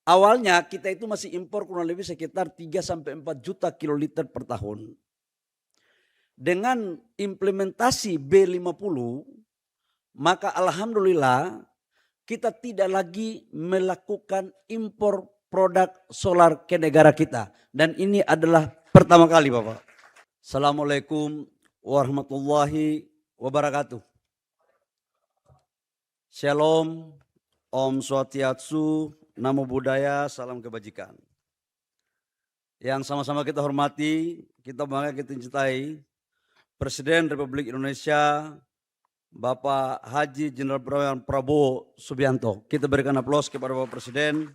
Awalnya kita itu masih impor kurang lebih sekitar 3-4 juta kiloliter per tahun. Dengan implementasi B50, maka alhamdulillah kita tidak lagi melakukan impor produk solar ke negara kita. Dan ini adalah pertama kali, Bapak. Assalamualaikum warahmatullahi wabarakatuh. Shalom, Om Swastiastu, Namo Buddhaya, salam kebajikan. Yang sama-sama kita hormati, kita bangga, kita cintai Presiden Republik Indonesia, Bapak Haji Jenderal Purnawirawan Prabowo Subianto. Kita berikan aplaus kepada Bapak Presiden.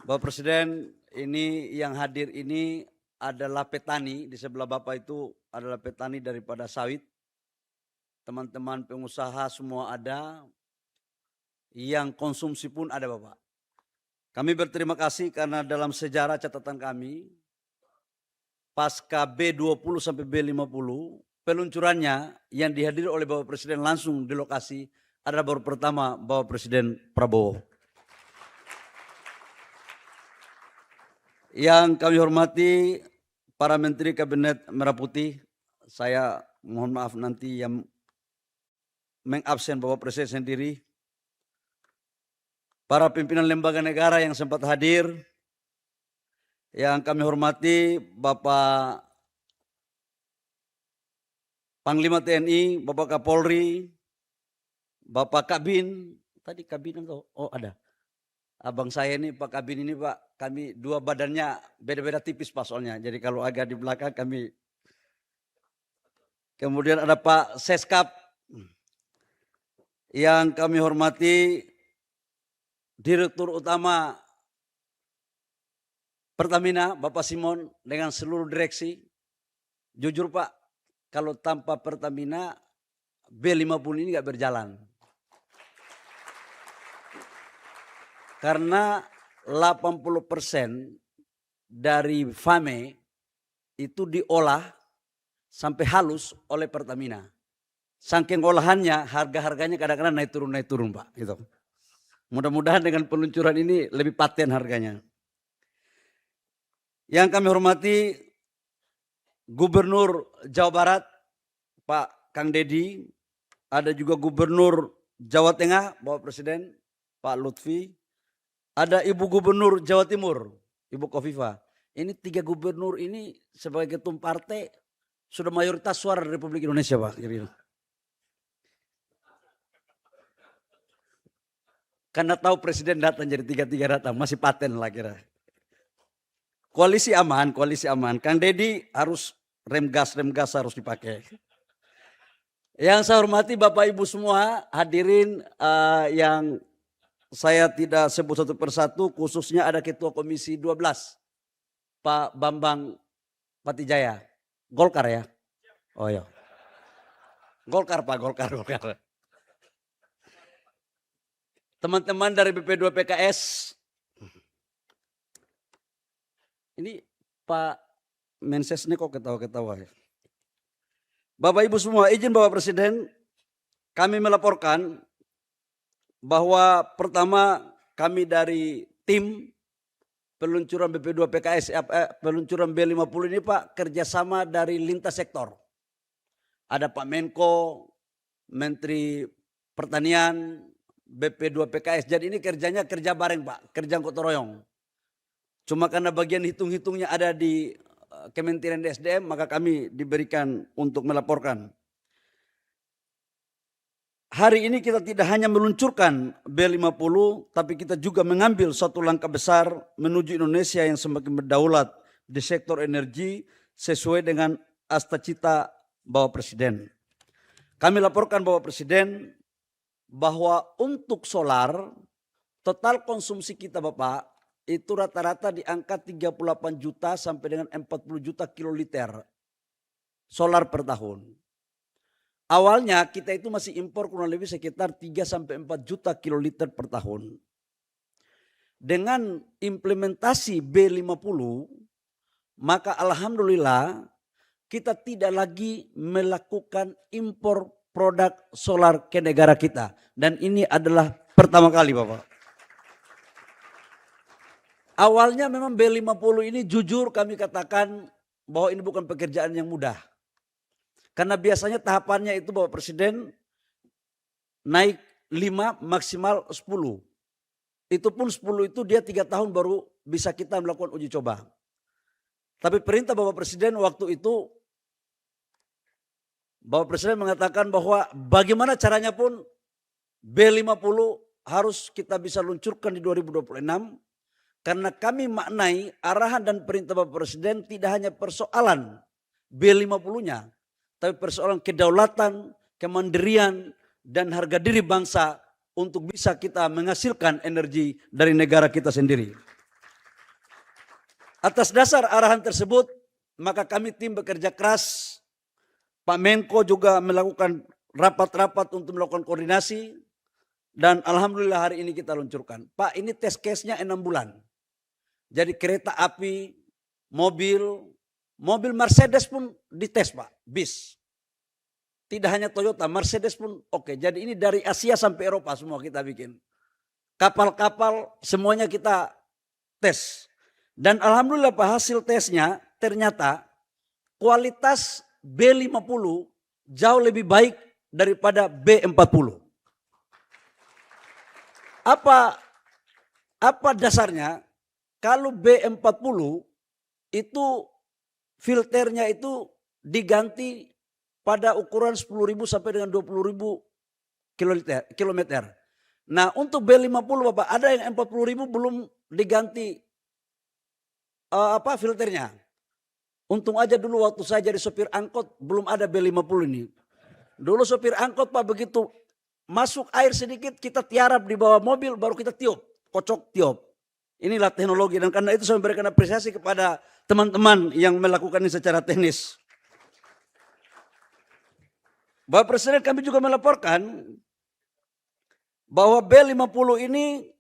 Bapak Presiden, ini yang hadir ini adalah petani, di sebelah Bapak itu adalah petani daripada sawit. Teman-teman pengusaha semua ada, yang konsumsi pun ada, Bapak. Kami berterima kasih karena dalam sejarah catatan kami, pasca B20 sampai B50, peluncurannya yang dihadiri oleh Bapak Presiden langsung di lokasi adalah baru pertama Bapak Presiden Prabowo. Yang kami hormati para Menteri Kabinet Merah Putih, saya mohon maaf nanti yang mengabsen Bapak Presiden sendiri, para pimpinan lembaga negara yang sempat hadir, yang kami hormati Bapak Panglima TNI, Bapak Kapolri, Bapak Kabin, tadi Kabin atau oh ada, abang saya ini Pak Kabin ini Pak, kami dua badannya beda-beda tipis Pak soalnya, jadi kalau agak di belakang kami. Kemudian ada Pak Seskap, yang kami hormati Direktur Utama Pertamina, Bapak Simon dengan seluruh direksi. Jujur Pak, kalau tanpa Pertamina B50 ini nggak berjalan. Karena 80% dari FAME itu diolah sampai halus oleh Pertamina. Saking olahannya, harga-harganya kadang-kadang naik turun Pak. Gitu. Mudah-mudahan dengan peluncuran ini lebih paten harganya. Yang kami hormati Gubernur Jawa Barat, Pak Kang Dedi, ada juga Gubernur Jawa Tengah, Bapak Presiden, Pak Lutfi, ada Ibu Gubernur Jawa Timur, Ibu Kofifa. Ini 3 gubernur ini sebagai ketum partai sudah mayoritas suara Republik Indonesia Pak. Karena tahu Presiden datang jadi 3-3 datang, masih paten lah kira. Koalisi aman. Kang Dedi harus rem gas harus dipakai. Yang saya hormati Bapak Ibu semua hadirin yang saya tidak sebut satu persatu, khususnya ada Ketua Komisi 12, Pak Bambang Patijaya. Golkar ya? Oh ya. Golkar Pak, Golkar. Teman-teman dari BP2 PKS, ini Pak Menses ini kok ketawa-ketawa ya. Bapak Ibu semua, izin Bapak Presiden, kami melaporkan bahwa pertama kami dari tim peluncuran BP2 PKS, peluncuran B50 ini Pak, kerjasama dari lintas sektor. Ada Pak Menko, Menteri Pertanian, BP2 PKS. Jadi ini kerjanya kerja bareng Pak, kerja gotong royong. Cuma karena bagian hitung-hitungnya ada di Kementerian SDM, maka kami diberikan untuk melaporkan. Hari ini kita tidak hanya meluncurkan B50, tapi kita juga mengambil satu langkah besar menuju Indonesia yang semakin berdaulat di sektor energi sesuai dengan asta-cita Bapak Presiden. Kami laporkan Bapak Presiden bahwa untuk solar total konsumsi kita Bapak itu rata-rata di angka 38 juta sampai dengan 40 juta kiloliter solar per tahun. Awalnya kita itu masih impor kurang lebih sekitar 3-4 juta kiloliter per tahun. Dengan implementasi B50, maka alhamdulillah kita tidak lagi melakukan impor produk solar ke negara kita. Dan ini adalah pertama kali Bapak. Awalnya memang B50 ini jujur kami katakan bahwa ini bukan pekerjaan yang mudah. Karena biasanya tahapannya itu Bapak Presiden naik 5 maksimal 10. Itu pun 10 itu dia 3 tahun baru bisa kita melakukan uji coba. Tapi perintah Bapak Presiden waktu itu, Bapak Presiden mengatakan bahwa bagaimana caranya pun B50 harus kita bisa luncurkan di 2026. Karena kami maknai arahan dan perintah Bapak Presiden tidak hanya persoalan B50-nya, tapi persoalan kedaulatan, kemandirian, dan harga diri bangsa untuk bisa kita menghasilkan energi dari negara kita sendiri. Atas dasar arahan tersebut, maka kami tim bekerja keras. Pak Menko juga melakukan rapat-rapat untuk melakukan koordinasi. Dan alhamdulillah hari ini kita luncurkan. Pak, ini test case-nya 6 bulan. Jadi kereta api, mobil Mercedes pun dites Pak, bis. Tidak hanya Toyota, Mercedes pun oke. Jadi ini dari Asia sampai Eropa semua kita bikin. Kapal-kapal semuanya kita tes. Dan alhamdulillah Pak, hasil tesnya ternyata kualitas B50 jauh lebih baik daripada B40. Apa dasarnya? Kalau B40 itu filternya itu diganti pada ukuran 10.000 sampai dengan 20.000 kilometer. Nah untuk B50 Bapak ada yang 40.000 belum diganti filternya. Untung aja dulu waktu saya jadi sopir angkot belum ada B50 ini. Dulu sopir angkot Pak begitu masuk air sedikit kita tiarap di bawah mobil baru kita tiup, kocok tiup. Inilah teknologi dan karena itu saya memberikan apresiasi kepada teman-teman yang melakukan ini secara teknis. Bapak Presiden kami juga melaporkan bahwa B50 ini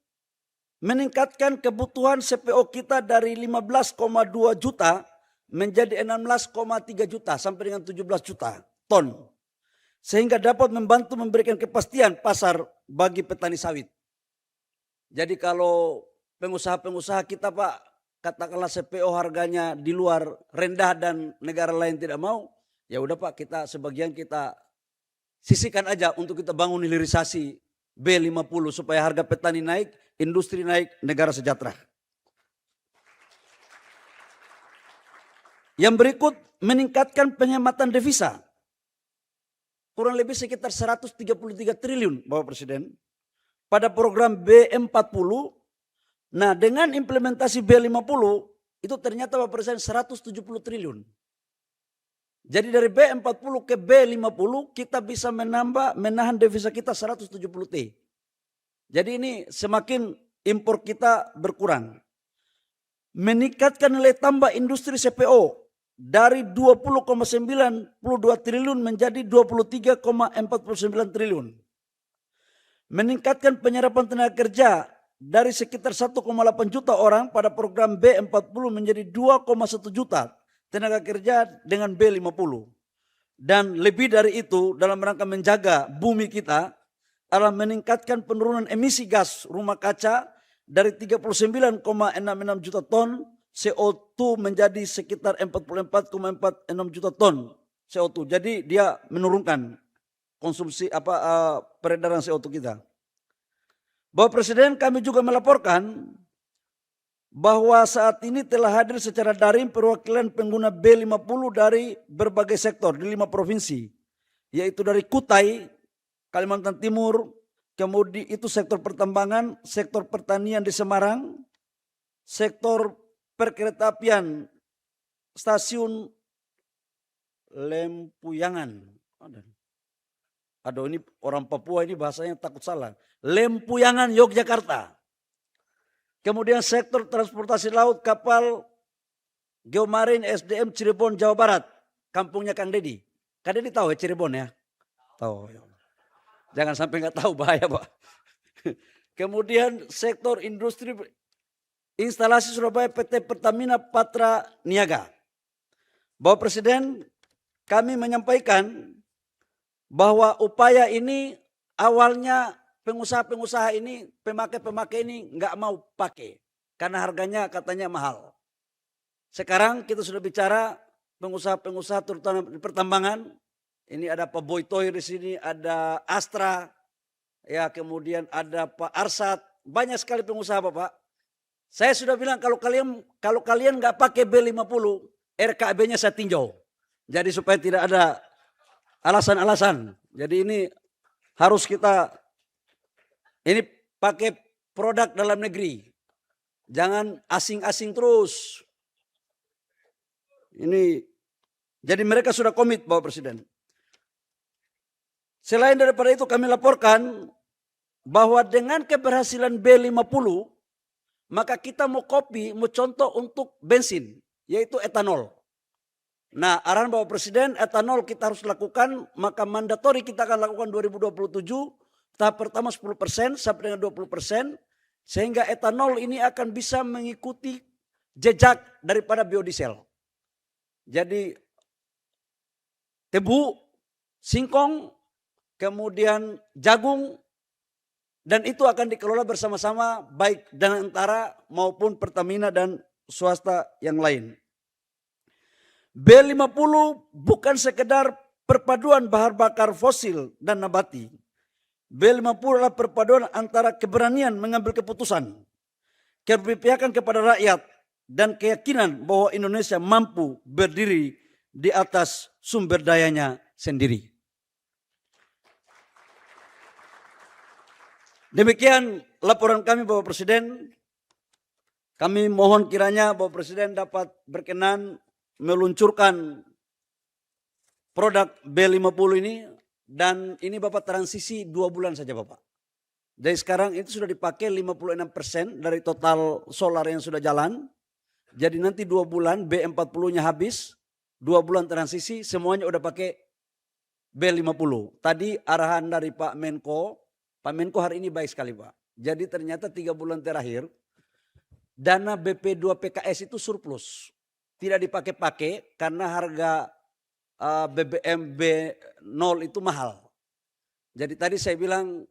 meningkatkan kebutuhan CPO kita dari 15,2 juta menjadi 16,3 juta sampai dengan 17 juta ton. Sehingga dapat membantu memberikan kepastian pasar bagi petani sawit. Jadi kalau pengusaha-pengusaha kita Pak, katakanlah CPO harganya di luar rendah dan negara lain tidak mau, ya udah Pak kita sebagian kita sisihkan aja untuk kita bangun hilirisasi B50 supaya harga petani naik, industri naik, negara sejahtera. Yang berikut meningkatkan penghematan devisa. Kurang lebih sekitar 133 triliun Bapak Presiden. Pada program B40, nah dengan implementasi B50 itu ternyata Bapak Presiden 170 triliun. Jadi dari B40 ke B50 kita bisa menahan devisa kita 170 T. Jadi ini semakin impor kita berkurang. Meningkatkan nilai tambah industri CPO dari 20,92 triliun menjadi 23,49 triliun. Meningkatkan penyerapan tenaga kerja dari sekitar 1,8 juta orang pada program B40 menjadi 2,1 juta tenaga kerja dengan B50. Dan lebih dari itu dalam rangka menjaga bumi kita adalah meningkatkan penurunan emisi gas rumah kaca dari 39,66 juta ton CO2 menjadi sekitar 44,46 juta ton CO2. Jadi dia menurunkan konsumsi peredaran CO2 kita. Bapak Presiden kami juga melaporkan bahwa saat ini telah hadir secara daring perwakilan pengguna B50 dari berbagai sektor di 5 provinsi. Yaitu dari Kutai, Kalimantan Timur, kemudian itu sektor pertambangan, sektor pertanian di Semarang, sektor perkeretaapian, stasiun Lempuyangan. Aduh ini orang Papua ini bahasanya takut salah. Lempuyangan Yogyakarta. Kemudian sektor transportasi laut, kapal, geomarin, SDM Cirebon, Jawa Barat. Kampungnya Kang Dedi. Kang Dedi tahu ya Cirebon ya? Tahu. Jangan sampai nggak tahu bahaya Pak. Kemudian sektor industri instalasi Surabaya PT Pertamina Patra Niaga. Bapak Presiden kami menyampaikan bahwa upaya ini awalnya pengusaha-pengusaha ini, pemakai-pemakai ini nggak mau pakai. karena harganya katanya mahal. Sekarang kita sudah bicara pengusaha-pengusaha terutama di pertambangan. Ini ada Pak Boytoy di sini, ada Astra, ya kemudian ada Pak Arsat, banyak sekali pengusaha Bapak. Saya sudah bilang kalau kalian nggak pakai B50, RKB-nya saya tinjau. Jadi supaya tidak ada alasan-alasan. Jadi ini harus kita ini pakai produk dalam negeri. Jangan asing-asing terus. Ini jadi mereka sudah komit Bapak Presiden. Selain daripada itu kami laporkan bahwa dengan keberhasilan B50 maka kita mau contoh untuk bensin yaitu etanol. Nah, arahan Bapak Presiden etanol kita harus lakukan, maka mandatori kita akan lakukan 2027 tahap pertama 10% sampai dengan 20%, sehingga etanol ini akan bisa mengikuti jejak daripada biodiesel. Jadi tebu, singkong, kemudian jagung, dan itu akan dikelola bersama-sama baik Danantara maupun Pertamina dan swasta yang lain. B50 bukan sekedar perpaduan bahan bakar fosil dan nabati. B50 adalah perpaduan antara keberanian mengambil keputusan, keberpihakan kepada rakyat, dan keyakinan bahwa Indonesia mampu berdiri di atas sumber dayanya sendiri. Demikian laporan kami Bapak Presiden. Kami mohon kiranya Bapak Presiden dapat berkenan meluncurkan produk B50 ini, dan ini Bapak transisi 2 bulan saja Bapak. Jadi sekarang itu sudah dipakai 56% dari total solar yang sudah jalan. Jadi nanti 2 bulan B40-nya habis, 2 bulan transisi semuanya udah pakai B50. Tadi arahan dari Pak Menko hari ini baik sekali Pak. Jadi ternyata 3 bulan terakhir dana BP2 PKS itu surplus. Tidak dipakai-pakai karena harga BBM B0 itu mahal. Jadi tadi saya bilang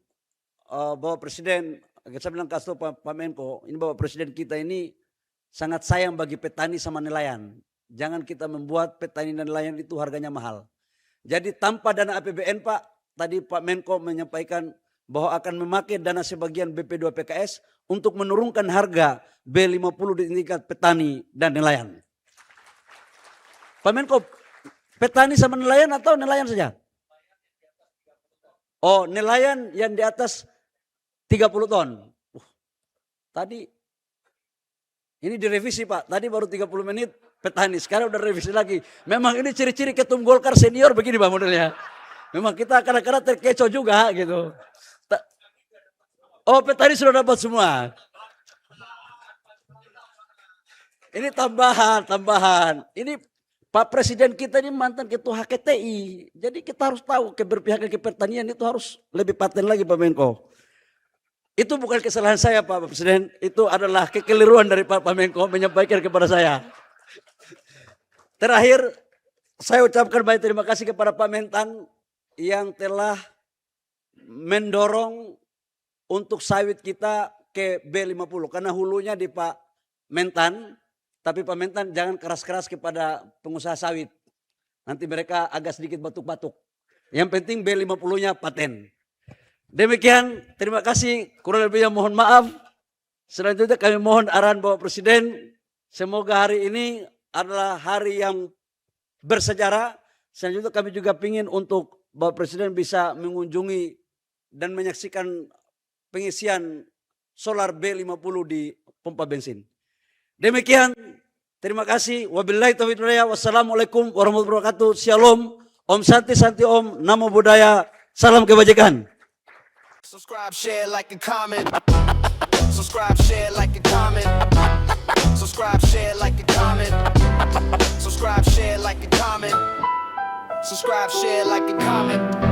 Bapak Presiden, saya bilang kasih Pak Menko, ini Bapak Presiden kita ini sangat sayang bagi petani sama nelayan. Jangan kita membuat petani dan nelayan itu harganya mahal. Jadi tanpa dana APBN Pak, tadi Pak Menko menyampaikan bahwa akan memakai dana sebagian BP2 PKS untuk menurunkan harga B50 di tingkat petani dan nelayan. Pak Menko, petani sama nelayan atau nelayan saja? Oh, nelayan yang di atas 30 ton. Tadi ini direvisi Pak, tadi baru 30 menit petani, sekarang udah revisi lagi. Memang ini ciri-ciri ketum Golkar senior begini Pak modelnya. Memang kita kadang-kadang terkecoh juga gitu. Oh, petani sudah dapat semua. Ini tambahan. Ini Pak Presiden kita ini mantan ketua HKTI. Jadi kita harus tahu keberpihakan ke pertanian itu harus lebih paten lagi Pak Menko. Itu bukan kesalahan saya Pak Presiden. Itu adalah kekeliruan dari Pak Menko menyampaikan kepada saya. Terakhir saya ucapkan banyak terima kasih kepada Pak Mentan yang telah mendorong untuk sawit kita ke B50. Karena hulunya di Pak Mentan. Tapi Pak Mentan jangan keras-keras kepada pengusaha sawit. Nanti mereka agak sedikit batuk-batuk. Yang penting B50-nya paten. Demikian, terima kasih. Kurang lebihnya mohon maaf. Selanjutnya kami mohon arahan Bapak Presiden. Semoga hari ini adalah hari yang bersejarah. Selanjutnya kami juga ingin untuk Bapak Presiden bisa mengunjungi dan menyaksikan pengisian solar B50 di pompa bensin. Demikian, terima kasih. Wabillahi taufiq wal hidayah. Wassalamualaikum warahmatullahi wabarakatuh. Shalom, Om Santi Santi Om, Namo Buddhaya, salam kebajikan. Subscribe, share, like, and comment. Subscribe, share, like, and comment. Subscribe, share, like, and comment. Subscribe, share, like, and comment. Subscribe, share, like, and comment.